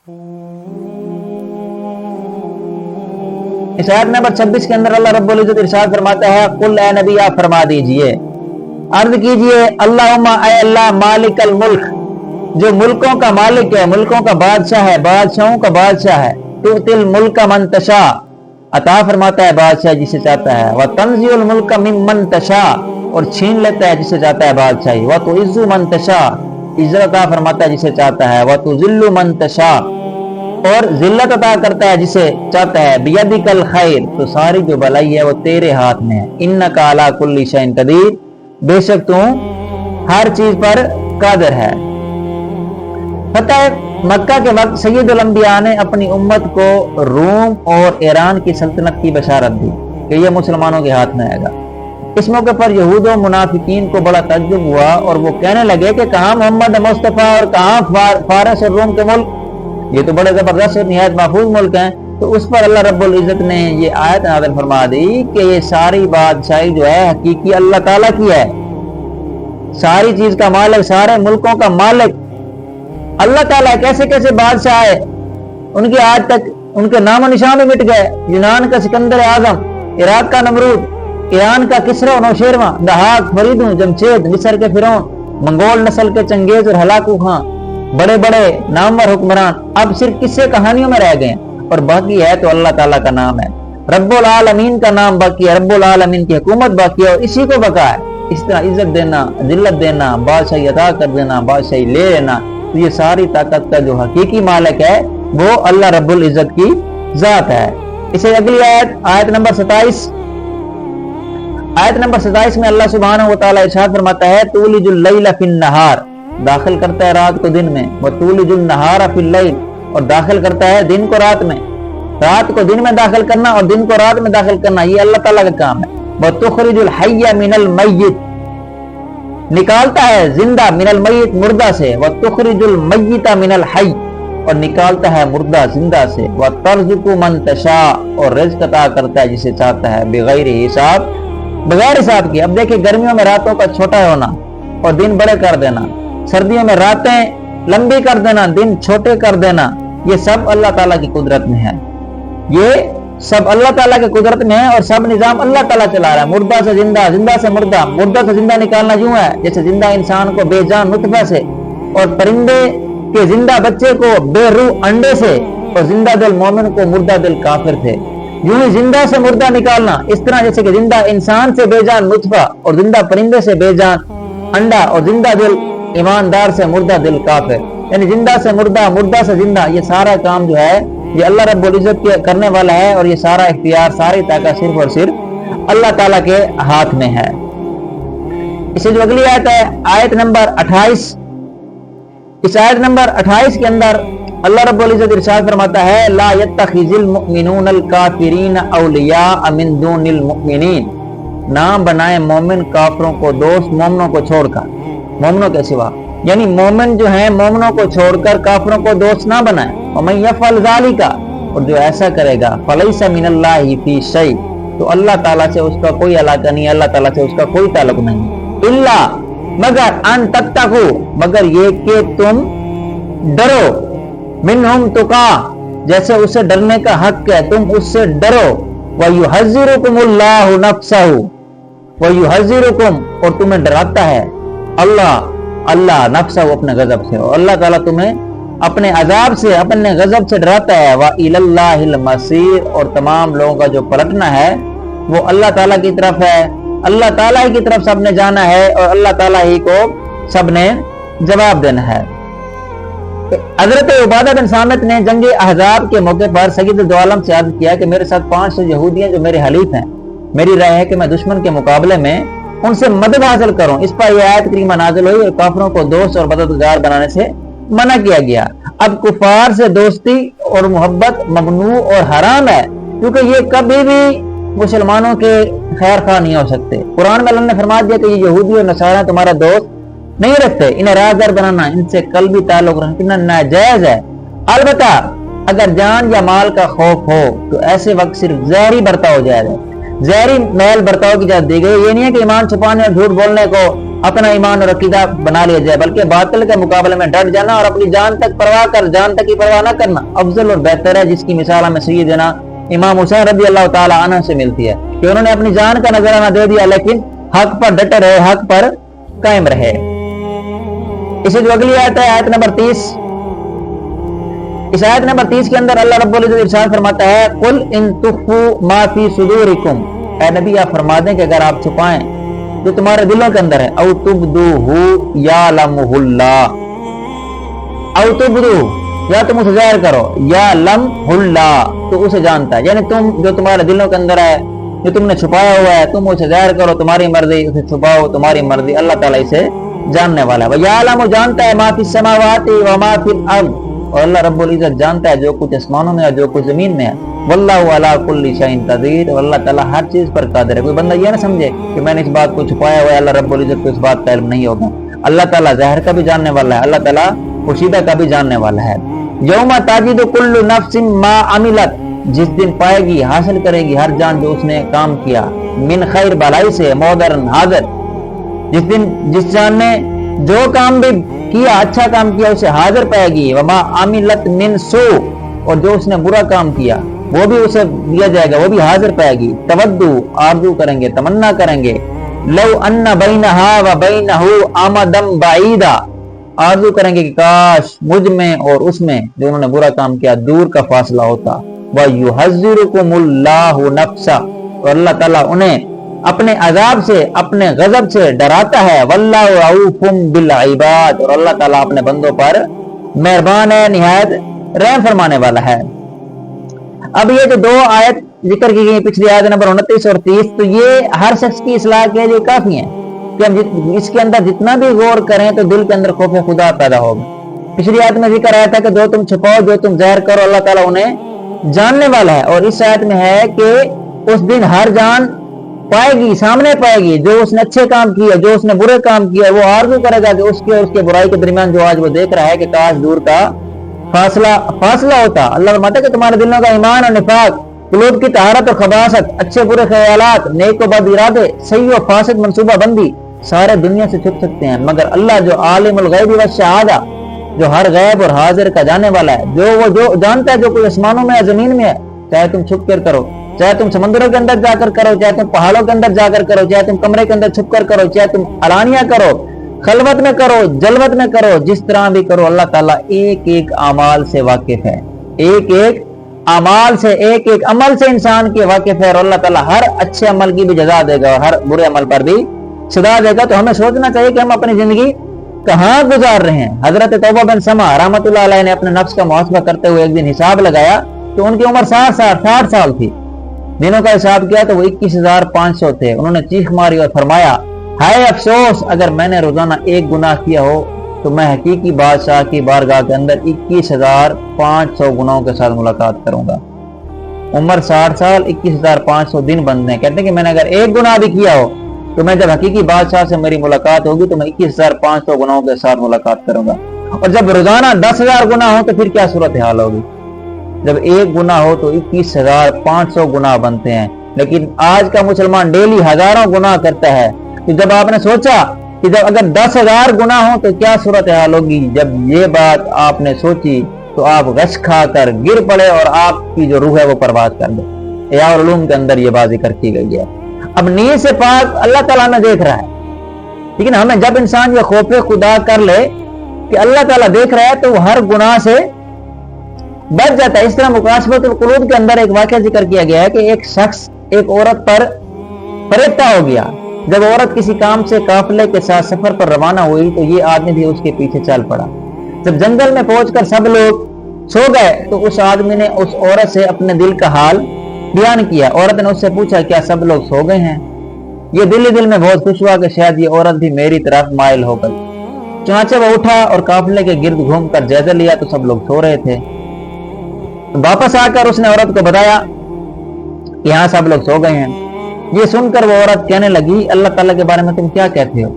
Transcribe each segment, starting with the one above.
اس آیت نمبر 26 کے اندر اللہ رب العزت ارشاد فرماتا ہے قل اے نبی آپ فرما دیجئے، عرض کیجئے، اللہم اے اللہ مالک الملک، جو ملکوں کا مالک ہے، ملکوں کا بادشاہ ہے، بادشاہوں کا بادشاہ ہے، تؤتی الملک من تشاء، عطا فرماتا ہے بادشاہ جسے چاہتا ہے، وتنزع الملک ممن تشاء، اور چھین لیتا ہے جسے چاہتا ہے بادشاہی، وتعز من تشاء، عزت عطا فرماتا ہے جسے چاہتا ہے، وتذل من تشاء، اور ذلت عطا کرتا ہے جسے چاہتا ہے، بیدک الخیر، تو ساری جو بھلائی ہے وہ تیرے ہاتھ میں ہے، انک علی کل شیء قدیر، بے شک تو ہر چیز پر قادر ہے۔ فتح مکہ کے وقت سید الانبیاء نے اپنی امت کو روم اور ایران کی سلطنت کی بشارت دی کہ یہ مسلمانوں کے ہاتھ میں آئے گا۔ اس موقع پر یہود و منافقین کو بڑا تعجب ہوا اور وہ کہنے لگے کہ کہاں محمد مصطفیٰ اور کہاں فارس اور روم کے ملک، یہ تو بڑے زبردست اور نہایت محفوظ ملک ہیں۔ تو اس پر اللہ رب العزت نے یہ آیت نازل فرما دی کہ یہ ساری بادشاہی جو ہے حقیقی اللہ تعالیٰ کی ہے، ساری چیز کا مالک، سارے ملکوں کا مالک اللہ تعالیٰ۔ کیسے کیسے بادشاہ ہے، ان کے آج تک ان کے نام و نشان بھی مٹ گئے، یونان کا سکندر اعظم، عراق کا نمرود، ایران کا کسرا و نوشیروان، دہاک فریدوں جمشید، مصر کے فرعون، منگول نسل کے چنگیز اور ہلاکو خان، بڑے بڑے نامور حکمران اب صرف قصے کہانیوں میں رہ گئے، اور باقی ہے تو اللہ تعالیٰ کا نام ہے، رب العالمین کا نام باقی ہے، رب العالمین کی حکومت باقی ہے، اور اسی کو بقا ہے۔ اس طرح عزت دینا، ذلت دینا، بادشاہی عطا کر دینا، بادشاہی لے لینا، تو یہ ساری طاقت کا جو حقیقی مالک ہے وہ اللہ رب العزت کی ذات ہے۔ اسے اگلی آیت نمبر 27، آیت نمبر 27 میں اللہ سبحانہ و تعالیٰ ارشاد فرماتا ہے تولج اللیل فی النہار، داخل کرتا ہے رات کو دن میں، وتولج النہار فی اللیل، اور داخل کرتا ہے دن کو رات میں، رات کو دن میں داخل کرنا اور دن کو رات میں داخل کرنا یہ اللہ تعالیٰ کا کام ہے۔ وتخرج الحی من المیت، نکالتا ہے زندہ من المیت مردہ سے، وتخرج المیت من الحی، اور نکالتا ہے مردہ زندہ سے، وترزق من تشاء، اور رزق عطا کرتا ہے جسے چاہتا ہے، بغیر حساب، بغیر حساب کی۔ اب دیکھیں گرمیوں میں راتوں کا چھوٹا ہونا اور دن بڑے کر دینا، سردیوں میں راتیں لمبی کر دینا، دن چھوٹے کر دینا، یہ سب اللہ تعالیٰ کی قدرت میں ہے، یہ سب اللہ تعالیٰ کی قدرت میں ہے، اور سب نظام اللہ تعالیٰ چلا رہا ہے۔ مردہ سے زندہ، زندہ سے مردہ، مردہ سے زندہ نکالنا یوں ہے جیسے زندہ انسان کو بے جان نطفہ سے، اور پرندے کے زندہ بچے کو بے روح انڈے سے، اور زندہ دل مومن کو مردہ دل کافر سے، یوں ہی زندہ سے مردہ نکالنا، اس طرح جیسے کہ زندہ انسان سے بے جان نطفہ، اور زندہ پرندے سے بے جان انڈا، اور زندہ دل ایماندار سے مردہ دل کافر، یعنی زندہ سے مردہ، مردہ سے زندہ، یہ سارا کام جو ہے یہ اللہ رب العزت کے کرنے والا ہے، اور یہ سارا اختیار، ساری طاقت صرف اور صرف اللہ تعالیٰ کے ہاتھ میں ہے۔ اسے جو اگلی آیت ہے آیت نمبر 28، اس آیت نمبر 28 کے اندر اللہ رب العزت ارشاد فرماتا ہے لا يتخذ المؤمنون الکافرین اولیاء من دون المؤمنین، نہ بنائے مومن کافروں کو دوست مومنوں کو چھوڑ کر، مومنوں کے سوا، یعنی مومن جو ہیں مومنوں کو چھوڑ کر کافروں کو دوست نہ بنائے۔ ومن یفعل ذلک، اور جو ایسا کرے گا، فلیس من اللہ فی شیء، تو اللہ تعالیٰ سے اس کا کوئی علاقہ نہیں، اللہ تعالیٰ سے اس کا کوئی تعلق نہیں، الا، مگر، ان تتقوا، مگر یہ کہ تم ڈرو، منہم تقا، جیسے اسے ڈرنے کا حق ہے تم اس سے ڈرو، ویحذرکم اللہ نفسہ، ویحذرکم، اور تمہیں ڈراتا ہے اللہ نفسہ، وہ اپنے غضب سے، اور اللہ تعالیٰ تمہیں اپنے عذاب سے، اپنے غضب سے ڈراتا ہے۔ وَإِلَى اللَّهِ الْمَصِيرُ، اور تمام لوگوں کا جو پلٹنا ہے وہ اللہ تعالیٰ کی طرف ہے، اللہ تعالیٰ ہی کی طرف سب نے جانا ہے، اور اللہ تعالیٰ ہی کو سب نے جواب دینا ہے۔ حضرت عبادہ بن صامت نے جنگ احزاب کے موقع پر سید دو عالم سے عرض کیا کہ میرے ساتھ 500 یہودی ہیں جو میرے حلیف ہیں، میری رائے ہے کہ میں دشمن کے مقابلے میں ان سے مدد حاصل کروں۔ اس پر یہ آیت کریمہ نازل ہوئی اور کافروں کو دوست اور مددگار بنانے سے منع کیا گیا۔ اب کفار سے دوستی اور محبت ممنوع اور حرام ہے، کیونکہ یہ کبھی بھی مسلمانوں کے خیر خواہ نہیں ہو سکتے۔ قرآن میں اللہ نے فرما دیا کہ یہ یہودی اور نصارہ تمہارا دوست نہیں رکھتے، انہیں رازدار بنانا، ان سے قلبی تعلق رکھنا ناجائز ہے۔ البتہ اگر جان یا مال کا خوف ہو تو ایسے وقت صرف زہر ہی برتا ہو جائے گا، जहरी महल बर्ताव की इजाजत दी गई। ये नहीं है कि ईमान छुपाने और झूठ बोलने को अपना ईमान और अकीदा बना लिया जाए, बल्कि बातिल के मुकाबले में डट जाना और अपनी जान तक की परवाह न करना अफजल और बेहतर है, जिसकी मिसाल हमें सैयदना इमाम हुसैन रज़ी अल्लाह ताला अन्हु से मिलती है कि उन्होंने अपनी जान का नजराना दे दिया लेकिन हक पर डटे रहे, हक पर कायम रहे। इसे जो अगली आयत है, आयत नंबर 30, इस आयत नंबर 30 के अंदर अल्लाह रब्बुल इज्जत इरशाद फरमाता है, कुल इन तुख्फू मा फी सुदूरिकुम, ऐ नबी आप फरमा दें कि अगर आप छुपाएं जो तुम्हारे दिलों के अंदर है, औ तुब्दूहु यालमुहुल्लाह, औ तुब्दू या तुम उसे ज़ाहिर करो, या लमहुल्लाह तो उसे जानता है, यानी तुम जो तुम्हारे दिलों के अंदर है, जो तुमने छुपाया हुआ है, तुम उसे ज़ाहिर करो, तुम्हारी मर्जी, उसे छुपाओ तुम्हारी मर्जी, अल्लाह ताला इसे जानने वाला है। यालमु जानता है मा फिस समावाति व मा फिल अर्द, और अल्लाह रब्बुल इज्जत जानता है जो कुछ आसमानों में है जो कुछ जमीन में है। वल्लाहु अला कुल्ली शैइन कदीर, और अल्लाह ताला हर चीज पर कादिर है। कोई बंदा ये ना समझे कि मैंने इस बात को छुपाया हुआ है, अल्लाह रब्बुल इज्जत को इस बात का इल्म नहीं होगा। अल्लाह ताला ज़ाहिर का भी जानने वाला है, अल्लाह ताला पोशीदा का भी जानने वाला है। यौमा ताजिदु कुल्लु नफ्सिन मा अमिलत, जिस दिन पाएगी हासिल करेगी हर जान जो उसने काम किया, मिन खैर भलाई से मोदरन हाजिर, जिस दिन जिस जान ने जो काम भी किया अच्छा काम किया उसे हाजिर पाएगी। वमा अमिलत मिन सू, और जो उसने बुरा काम किया वो भी उसे दिया जाएगा, वो भी हाजिर पाएगी। तवद्दु आरज़ू करेंगे, तमन्ना करेंगे, लौ अन्ना बैनहा व बैनहु अमदम बैदा, आरज़ू करेंगे कि काश मुझ में और उसमें जो उन्होंने बुरा काम किया दूर का फासला होता। व युहज़्ज़िरुकुमुल्लाहु नफ्सा, और अल्लाह ताला उन्हें अपने अजाब से अपने गजब से डराता है। वल्लाहु रऊफुम बिल इबाद, और अल्लाह ताला अपने बंदों पर मेहरबान है, निहायत रहम फरमाने वाला है। अब ये जो दो आयत जिक्र की गई पिछली आयत नंबर 29 और 30, तो ये हर शख्स की इस्लाह के लिए काफी है कि हम इसके अंदर जितना भी गौर करें तो दिल के अंदर खौफ खुदा पैदा होगा। पिछली आयत में जिक्र आया था कि जो तुम छुपाओ जो तुम ज़ाहिर करो अल्लाह ताला उन्हें जानने वाला है, और इस आयत में है कि उस दिन हर जान पाएगी, सामने पाएगी जो उसने अच्छे काम किए, जो उसने बुरे काम किए, वो आरज़ू करेगा कि उसके और उसके बुराई के दरमियान जो आज वो देख रहा है कि काश दूर का फासला होता। अल्लाह फरमाता है कि तुम्हारे दिलों का ईमान और निफाक, कुलूब की तहारत और खबासत, अच्छे बुरे ख्यालात, नेक व बद इरादे, सही व फासिद मंसूबा बंदी सारे दुनिया से छुप सकते हैं, मगर अल्लाह जो आलिमुल गैब व शहादा, जो हर गैब और हाजिर का जानने वाला है, जो जानता है जो कोई आसमानों में है जमीन में है, चाहे तुम छुप कर करो, चाहे तुम समुद्रों के अंदर जाकर करो, चाहे तुम पहाड़ों के अंदर जाकर करो, चाहे तुम कमरे के अंदर छुप कर करो, चाहे तुम अलानिया करो, खलवत में करो, जलवत में करो, जिस तरह भी करो, अल्लाह ताला एक एक अमाल से वाकिफ है, एक एक अमाल से, एक एक अमल से इंसान के वाकिफ है, और अल्लाह ताला हर अच्छे अमल की भी जजा देगा और हर बुरे अमल पर भी सजा देगा। तो हमें सोचना चाहिए कि हम अपनी जिंदगी कहाँ गुजार रहे हैं। हजरत तौबा बिन समा रहमतुल्लाह अलैह ने अपने नफ्स का मुहासबा करते हुए एक दिन हिसाब लगाया तो उनकी उम्र 60 साल थी। दिनों का हिसाब किया तो वो 21,500 थे। उन्होंने चीख मारी और फरमाया, हाय अफसोस, अगर मैंने रोजाना एक गुनाह किया हो तो मैं हकीकी बादशाह की बारगाह के अंदर 21,500 गुनाहों के साथ मुलाकात करूंगा। उम्र 60 साल, 21,500 दिन बनते हैं। कहते हैं कि मैंने अगर एक गुनाह भी किया हो तो मैं जब हकीकी बादशाह से मेरी मुलाकात होगी तो मैं 21,500 गुनाहों के साथ मुलाकात करूंगा। और जब रोजाना 10,000 गुनाह हो तो फिर क्या सूरत हाल होगी। जब एक गुनाह हो तो 21,500 गुनाह बनते हैं, लेकिन आज का मुसलमान डेली हजारों गुनाह करता है। तो जब आपने सोचा कि जब अगर 10,000 गुनाह हो तो क्या सूरत हाल होगी, जब ये बात आपने सोची तो आप गश खाकर गिर पड़े और आपकी जो रूह है वो परवाज कर दे। या उलूम के अंदर ये बात जिक्र की गई है। अब नीयत से पाक अल्लाह ताला में देख रहा है, लेकिन हमें जब इंसान ये खौफ खुदा कर ले कि अल्लाह ताला देख रहा है तो हर गुनाह से बच जाता है। इस तरह मुकाशफतुल कुलूब के अंदर एक वाक़या जिक्र किया गया है कि एक शख्स एक औरत पर फरेबता हो गया। जब औरत किसी काम से काफिले के साथ सफर पर रवाना हुई तो ये आदमी भी उसके पीछे चल पड़ा। जब जंगल में पहुंचकर सब लोग सो गए तो उस आदमी ने उस औरत से अपने दिल का हाल बयान किया। औरत ने उससे पूछा, क्या सब लोग सो गए हैं? ये दिल में बहुत खुश हुआ कि शायद ये औरत भी मेरी तरफ माइल हो गई। चुनाचे वो उठा और काफिले के गिर्द घूमकर जायजा लिया तो सब लोग सो रहे थे। तो वापस आकर उसने औरत को बताया कि यहाँ सब लोग सो गए हैं। ये सुनकर वो औरत कहने लगी, अल्लाह ताला के बारे में तुम क्या कहते हो?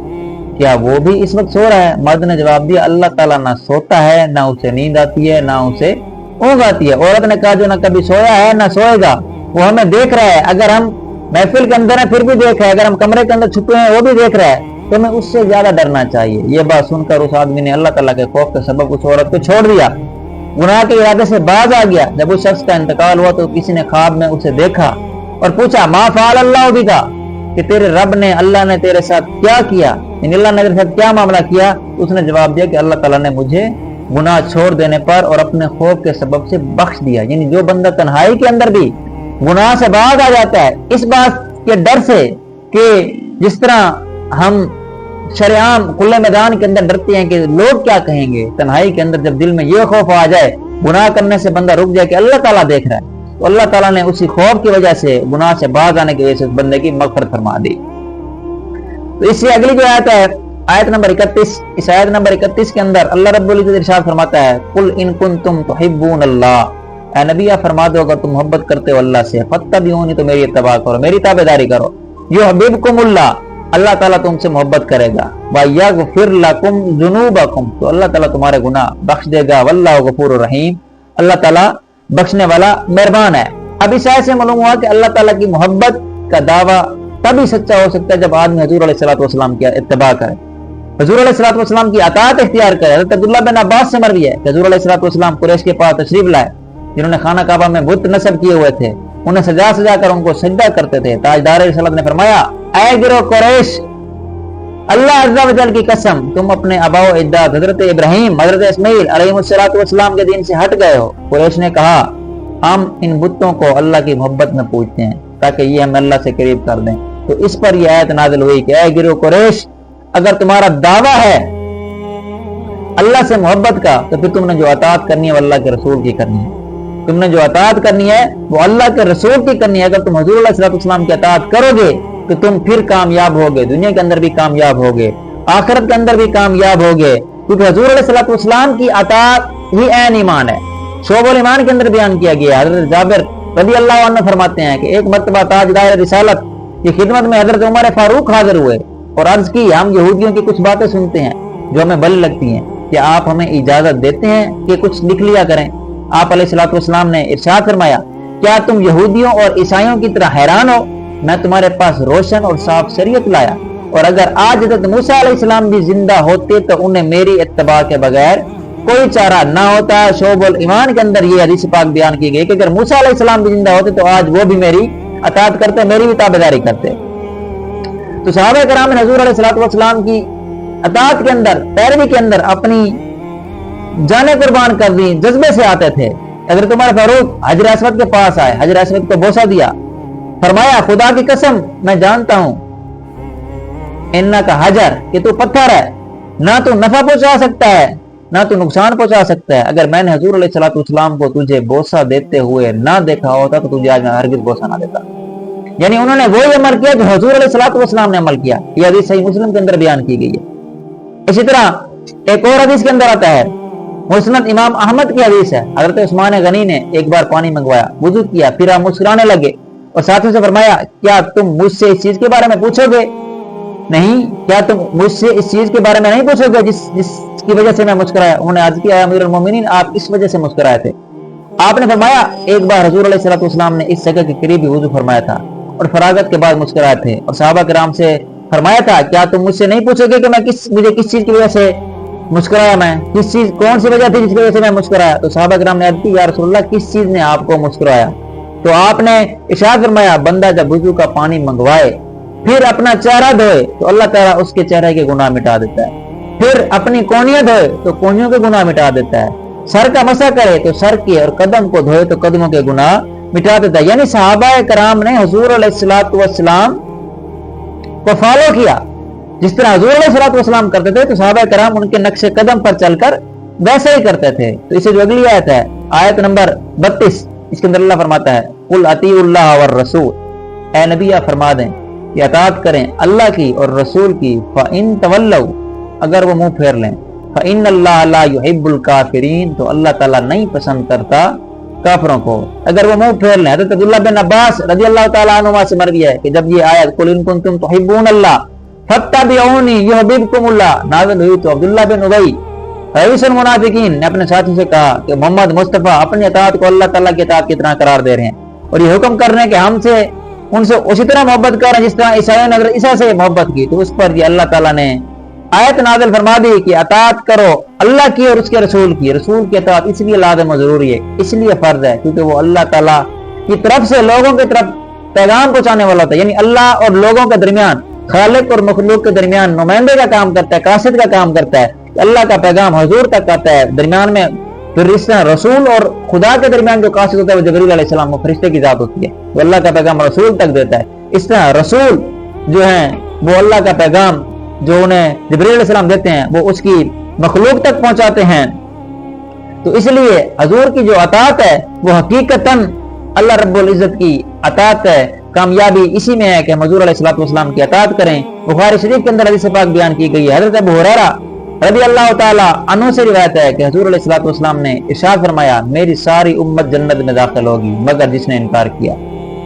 क्या वो भी इस वक्त सो रहा है? मर्द ने जवाब दिया, अल्लाह ताला ना सोता है, ना उसे नींद आती है, ना उसे ऊँघ आती है। औरत ने कहा, जो ना कभी सोया है ना सोएगा, वो हमें देख रहा है। अगर हम محفل کے اندر ہے پھر بھی دیکھ رہا ہے, اگر ہم کمرے کے اندر چھپے ہیں وہ بھی دیکھ رہا ہے, تو ہمیں اس سے زیادہ ڈرنا چاہیے. یہ بات سن کر اس آدمی نے اللہ تعالیٰ کے خوف کے سبب اس عورت کو چھوڑ دیا, گناہ کے ارادے سے باز آ گیا. جب اس شخص کا انتقال ہوا تو کسی نے خواب میں اسے دیکھا اور پوچھا ما فعل اللہ بکا, کہ تیرے رب نے, اللہ نے تیرے ساتھ کیا کیا, یعنی اللہ نے تیرے ساتھ کیا معاملہ کیا. اس نے جواب دیا کہ اللہ تعالیٰ نے مجھے گناہ چھوڑ دینے پر اور اپنے خوف کے سبب سے بخش دیا. یعنی جو بندہ تنہائی کے اندر بھی گناہ سے باز آ جاتا ہے اس بات کے ڈر سے کہ جس طرح ہم شرعام کھلے میدان کے اندر ڈرتے ہیں کہ لوگ کیا کہیں گے, تنہائی کے اندر جب دل میں یہ خوف آ جائے, گناہ کرنے سے بندہ رک جائے کہ اللہ تعالیٰ دیکھ رہا ہے, تو اللہ تعالیٰ نے اسی خوف کی وجہ سے, گناہ سے باز آنے کی وجہ سے اس بندے کی مغفرت فرما دی. تو اس سے اگلی جو آیت ہے آیت نمبر 31, اس آیت نمبر 31 کے اندر اللہ رب العزت ارشاد فرماتا ہے قل ان کنتم تحبون اللہ, اے نبی آپ فرما دو اگر تم محبت کرتے ہو اللہ سے, فاتبعونی تو میری اتباع کرو, میری تابعداری کرو, یحببکم اللہ, اللہ تعالیٰ تم سے محبت کرے گا, وَیَغْفِرْ لَكُمْ ذُنُوبَكُمْ, تو اللہ تعالیٰ تمہارے گناہ بخش دے گا, وَاللَّهُ غَفُورٌ رَحِيمٌ, اللہ تعالیٰ بخشنے والا مہربان ہے. اب اس آیت سے معلوم ہوا کہ اللہ تعالیٰ کی محبت کا دعویٰ تبھی سچا ہو سکتا ہے جب آدمی حضور علیہ الصلوۃ والسلام کی اتباع کرے, حضور علیہ الصلوۃ والسلام کی اطاعت اختیار کرے. حضرت عبداللہ بن عباس سے مروی ہے کہ حضور علیہ الصلوۃ والسلام قریش کے پاس تشریف لائے جنہوں نے خانہ کعبہ میں بت نصب کیے ہوئے تھے, انہیں سجا سجا کر ان کو سجدہ کرتے تھے. تاجدار رسالت نے فرمایا اے گروہ قریش, اللہ عز و جل کی قسم تم اپنے آباء و اجداد حضرت ابراہیم, حضرت اسماعیل علیہ السلام کے دین سے ہٹ گئے ہو. قریش نے کہا ہم ان بتوں کو اللہ کی محبت میں پوجتے ہیں تاکہ یہ ہمیں اللہ سے قریب کر دیں. تو اس پر یہ آیت نازل ہوئی کہ اے گروہ قریش, اگر تمہارا دعویٰ ہے اللہ سے محبت کا تو پھر تم نے جو اطاعت کرنی ہے وہ اللہ کے رسول کی کرنی ہے, تم نے جو اطاعت کرنی ہے وہ اللہ کے رسول کی کرنی ہے. اگر تم حضور علیہ السلام کی اطاعت کرو گے تو تم پھر کامیاب ہوگے, دنیا کے اندر بھی کامیاب ہوگے, آخرت کے اندر بھی کامیاب ہوگے, کیونکہ حضور علیہ السلام کی اطاعت ہی عین ایمان ہے. شعب الایمان کے اندر بیان کیا گیا. حضرت جابر رضی اللہ عنہ فرماتے ہیں کہ ایک مرتبہ تاجدار رسالت کی خدمت میں حضرت عمر فاروق حاضر ہوئے اور عرض کی ہم یہودیوں کی کچھ باتیں سنتے ہیں جو ہمیں بل لگتی ہیں, کیا آپ ہمیں اجازت دیتے ہیں کہ کچھ لکھ لیا کریں؟ آپ علیہ الصلوۃ والسلام نے ارشاد فرمایا کیا تم یہودیوں اور عیسائیوں کی طرح حیران ہو؟ میں تمہارے پاس روشن اور صاف شریعت لایا, اور اگر آج حضرت موسیٰ علیہ السلام بھی زندہ ہوتے تو انہیں میری اتباع کے بغیر کوئی چارہ نہ ہوتا. شعب الایمان کے اندر یہ حدیث پاک بیان کی گئی کہ اگر موسیٰ علیہ السلام بھی زندہ ہوتے تو آج وہ بھی میری اطاعت کرتے, میری بھی تابعداری کرتے. تو صحابہ کرام نے حضور علیہ السلام کی اطاعت کے اندر, پیروی کے اندر اپنی جانیں قربان کر دی, جذبے سے آتے تھے. حضرت عمر فاروق حجر اسود کے پاس آئے, حجر اسود کو بوسہ دیا, فرمایا خدا کی قسم میں جانتا ہوں انہ کا حجر کہ تو پتھر ہے, نہ تو نفع پہنچا سکتا ہے نہ تو نقصان پہنچا سکتا ہے. اگر میں نے حضور علیہ السلام کو تجھے بوسہ دیتے ہوئے نہ دیکھا ہوتا تو تجھے آج میں ہرگز بوسہ نہ دیتا. یعنی انہوں نے وہی عمل کیا جو حضور علیہ السلام نے عمل کیا. یہ حدیث صحیح مسلم کے اندر بیان کی گئی ہے. اسی طرح ایک اور حدیث کے اندر آتا ہے, مسند امام احمد کی حدیث ہے, حضرت عثمان غنی نے ایک بار پانی منگوایا, وضو کیا, پھر آپ مسکرانے لگے اور ساتھیوں سے فرمایا کیا تم مجھ سے اس چیز کے بارے میں پوچھو گے؟ نہیں, کیا تم مجھ سے اس چیز کے بارے میں نہیں پوچھو گے جس کی وجہ سے میں مسکرایا؟ انہوں نے عرض کیا امیر المومنین آپ اس وجہ سے مسکرائے تھے. آپ نے فرمایا ایک بار حضور علیہ السلام نے اس جگہ کے قریب ہی وضو فرمایا تھا اور فراغت کے بعد مسکرائے تھے, اور صحابہ کرام سے فرمایا تھا کیا تم مجھ سے نہیں پوچھو گے کہ مجھے کس چیز کی وجہ سے مسکرایا, میں کس چیز, کون سی وجہ تھی جس کی وجہ سے میں مسکرایا؟ تو صحابہ کرام نے عرض کی یا رسول اللہ کس چیز نے آپ کو مسکرایا؟ تو آپ نے ارشاد فرمایا بندہ جب وضو کا پانی منگوائے پھر اپنا چہرہ دھوئے تو اللہ تعالیٰ اس کے چہرے کے گناہ مٹا دیتا ہے, پھر اپنی کونیاں دھوئے تو کونیوں کے گناہ مٹا دیتا ہے, سر کا مسح کرے تو سر کے اور قدم کو دھوئے تو قدموں کے گناہ مٹا دیتا ہے. یعنی صحابہ کرام نے حضور علیہ السلام کو فالو کیا, جس طرح حضور علیہ السلام کرتے تھے تو صحابہ کرام ان کے نقش قدم پر چل کر ویسے ہی کرتے تھے. تو اسے جو اگلی آیت ہے آیت نمبر 32, اس کے اندر اللہ فرماتا ہے قل اطیعوا اللہ والرسول, اے نبی آپ فرما دیں کہ اطاعت کریں اللہ کی اور رسول کی, فَإِن تَوَلَّوْا اگر وہ منہ پھیر لیں, فَإِنَّ اللَّهَ لَا يُحِبُّ الْكَافِرِينَ تو اللہ تعالیٰ نہیں پسند کرتا کافروں کو. اگر وہ منہ پھیر لیں, حضرت عبداللہ بن عباس رضی اللہ تعالیٰ عنہما سے مروی ہے کہ جب یہ آیت قُلْ إِن كُنتُمْ تُحِبُّونَ اللَّهَ فَاتَّبِعُونِي يُحْبِبْكُمُ اللَّهُ نازل ہوئی تو عبداللہ بن ابی رئیس المنافقین نے اپنے ساتھی سے کہا کہ محمد مصطفیٰ اپنی اطاعت کو اللہ تعالیٰ کی اطاعت کی طرح قرار دے رہے ہیں اور یہ حکم کر رہے ہیں کہ ہم سے उनसे उसी तरह मोहब्बत कर रहे हैं जिस तरह ईसाइयों ने हज़रत ईसा से मोहब्बत की। तो उस पर ये अल्लाह ताला ने आयत नाज़िल फरमा दी कि अतात करो अल्लाह की और उसके रसूल की। रसूल की अतात इसलिए लाज़िम और जरूरी है, इसलिए फर्ज है क्योंकि वो अल्लाह ताला की तरफ से लोगों की तरफ पैगाम पहुंचाने वाला होता है। यानी अल्लाह और लोगों के दरमियान, खालिक और मखलूक के दरमियान नुमाइंदे का काम करता है, कासिद का काम करता है। अल्लाह का पैगाम हुजूर तक आता है दरमियान में। फिर इस तरह रसूल और खुदा के दरमियान जो कासिद होता है वो जिब्रील अलैहिस्सलाम, वो फरिश्ते की जात होती है, वो अल्लाह का पैगाम रसूल तक देता है। इस तरह रसूल जो है वो अल्लाह का पैगाम जो उन्हें जिब्रील अलैहिस्सलाम देते हैं वो उसकी मखलूक तक पहुंचाते हैं। तो इसलिए हजूर की जो अतात है वो हकीकतन अल्लाह रब्बुल इज्जत की अतात है। कामयाबी इसी में है कि हम हजूर अलैहिस्सलातु वस्सलाम की अतात करें। बुखारी शरीफ के अंदर हदीस पाक बयान की गई है। हज़रत अबू हुरैरा रज़ी अल्लाह ताला अन्हु से रिवायत है कि हजूर अलैहिस्सलातु वस्सलाम ने इरशाद फरमाया, मेरी सारी उम्मत जन्नत में दाखिल होगी मगर जिसने इनकार किया।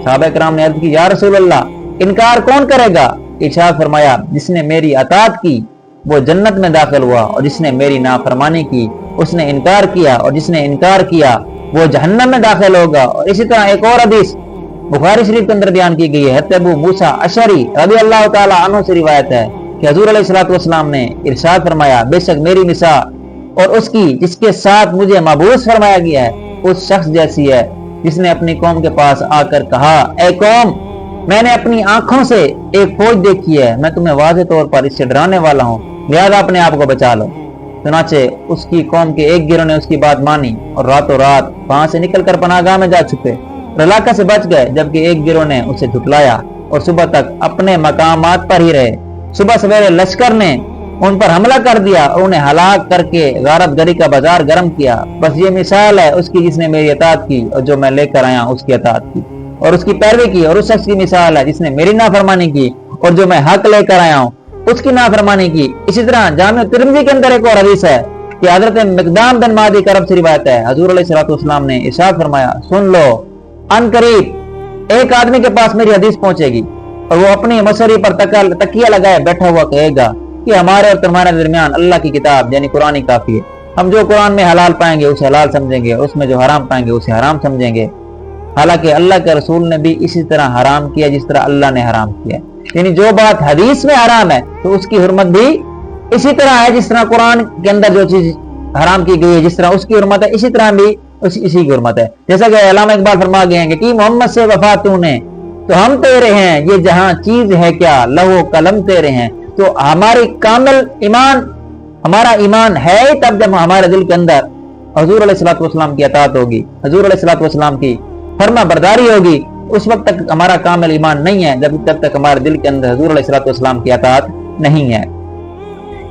सहाबा किराम ने अर्ज़ की, या रसूल अल्लाह, इनकार कौन करेगा? इरशाद फरमाया, जिसने मेरी अतात की वो जन्नत में दाखिल हुआ और जिसने मेरी नाफरमानी की उसने इनकार किया और जिसने इनकार किया वो जहन्नम में दाखिल होगा। और इसी तरह एक और हदीस बुखारी शरीफ के अंदर बयान की गई है। हज़रत अबू मूसा अशरी रज़ी अल्लाह ताला अन्हु से रिवायत है कि हजूर अलैहिस्सलातु वस्सलाम ने इरशाद फरमाया, बेशक मेरी मिसाल और उसकी जिसके साथ मुझे मबूस फरमाया गया है उस शख्स जैसी है जिसने अपनी कौम के पास आकर कहा, ए कौम, मैंने अपनी आंखों से एक फौज देखी है, मैं तुम्हें वाज़े तौर पर इससे डराने वाला हूँ, लिहाजा अपने आप को बचा लो। चुनाचे उसकी कौम के एक गिरोह ने उसकी बात मानी और रातों रात वहां से निकलकर पनाहगाह में जा छुपे और इलाका से बच गए, जबकि एक गिरोह ने उसे झुठलाया और सुबह तक अपने मकामात पर ही रहे। सुबह सवेरे लश्कर ने उन पर हमला कर दिया और उन्हें हलाक करके गारत गरी का बाजार गर्म किया। बस ये मिसाल है उसकी जिसने मेरी अतात की और जो मैं लेकर आया उसकी अतात की और उसकी पैरवी की, और उस शख्स की मिसाल है जिसने मेरी नाफरमानी की और जो मैं हक लेकर आया हूँ उसकी नाफरमानी की। इसी तरह जामिअ तिर्मिज़ी के अंदर एक और हदीस है कि हज़रत मिक़दाम बिन मादी करब से रिवायत है, हजूर अलैहिस्सलातु वस्सलाम ने इरशाद फरमाया, सुन लो, अनकरीब एक आदमी के पास मेरी हदीस पहुंचेगी और वो अपनी मसरी पर तकिया लगाए बैठा हुआ कहेगा कि हमारे और तुम्हारे दरमियान अल्लाह की किताब यानी कुरान ही काफी है। हम जो कुरान में हलाल पाएंगे उसे हलाल समझेंगे और उसमें जो हराम पाएंगे उसे हराम समझेंगे। हालांकि अल्लाह के रसूल ने भी इसी तरह हराम किया जिस तरह अल्लाह ने हराम किया। यानी जो बात हदीस में हराम है तो उसकी हुर्मत भी इसी तरह है जिस तरह कुरान के अंदर जो चीज हराम की गई है जिस तरह उसकी हुर्मत है, इसी तरह भी इसी की हुर्मत है। जैसा कि अल्लामा इकबाल फरमा गए हैं कि मोहम्मद से वफा तूने तो हम तेरे हैं, ये जहां चीज है क्या लहो कलम तेरे हैं। तो हमारी कामिल ईमान, हमारा ईमान है तब जब हमारे दिल के अंदर हजूर अलैहिस्सलातु वस्सलाम की अतात होगी, हजूर अलैहिस्सलातु वस्सलाम की फरमा बरदारी होगी। उस वक्त तक हमारा कामिल ईमान नहीं है जब तक हमारे दिल के अंदर हजूर अलैहिस्सलातु वस्सलाम की अतात नहीं है।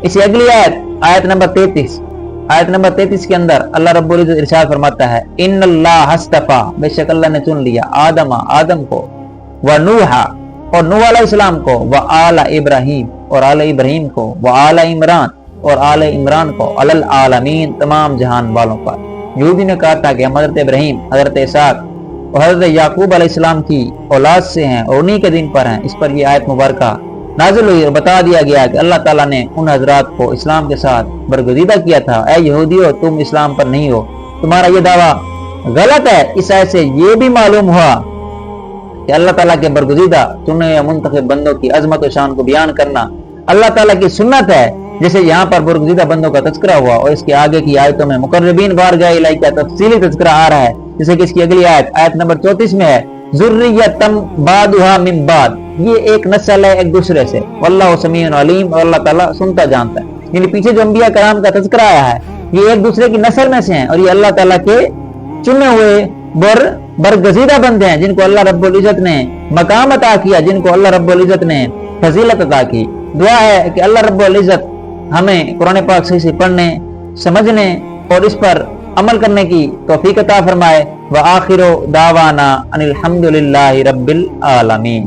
इसी अगली आयत नंबर 33, आयत नंबर 33 के अंदर अल्लाह रब्बुल इज्जत इरशाद फरमाता है, इन्नल्लाह हस्तफा, बेशक अल्लाह ने चुन लिया आदम को, व नूहा और नूह अलैहिस्सलाम को, व आला इब्राहिम और आला इब्राहिम को, व आला इमरान और आला इमरान को, अलल आलमीन तमाम जहान वालों पर। यहूदी ने कहा था कि हम हजरत इब्राहिम, हजरत इसाक और हजरत याकूब अलैहिस्सलाम की औलाद से हैं और उन्हीं के दिन पर हैं। इस पर यह आयत मुबारका नाज़िल हुई और बता दिया गया कि अल्लाह ताला ने उन हजरात को इस्लाम के साथ बरगुज़ीदा किया था। ऐ यहूदियों, तुम इस्लाम पर नहीं हो, तुम्हारा ये दावा गलत है। इस आयत से ये भी मालूम हुआ कि अल्लाह ताला के बरगुज़ीदा चुने हुए मुंतखब बंदों की अजमत और शान को बयान करना अल्लाह ताला की सुन्नत है। जैसे यहाँ पर बरगुज़ीदा बंदों का तज़किरा हुआ और इसके आगे की आयतों में मुक़र्रबीन बारगाह इलाही का तफसीली तज़किरा आ रहा है। जैसे कि इसकी अगली आयत नंबर 34 में है, ज़ुर्रियतम बादुहा मिन बाद, ये एक नस्ल है एक दूसरे से, वल्लाहु समीउन अलीम, और अल्लाह ताला सुनता जानता है। यानी पीछे जो अंबिया कराम का तज़किरा आया है ये एक दूसरे की नस्ल में से हैं और ये अल्लाह ताला के चुने हुए बरगुज़ीदा बंदे हैं जिनको अल्लाह रब्बुल इज्जत ने मकाम अता किया, जिनको अल्लाह रब्बुल इज्जत ने फजीलत अता की। दुआ है कि अल्लाह रब्बुल इज्जत हमें कुरान पाक सही से पढ़ने, समझने और इस पर अमल करने की तौफीक अता फरमाए। व आखिरो दावाना अनिल हम्दुलिल्लाहि रब्बिल आलमीन।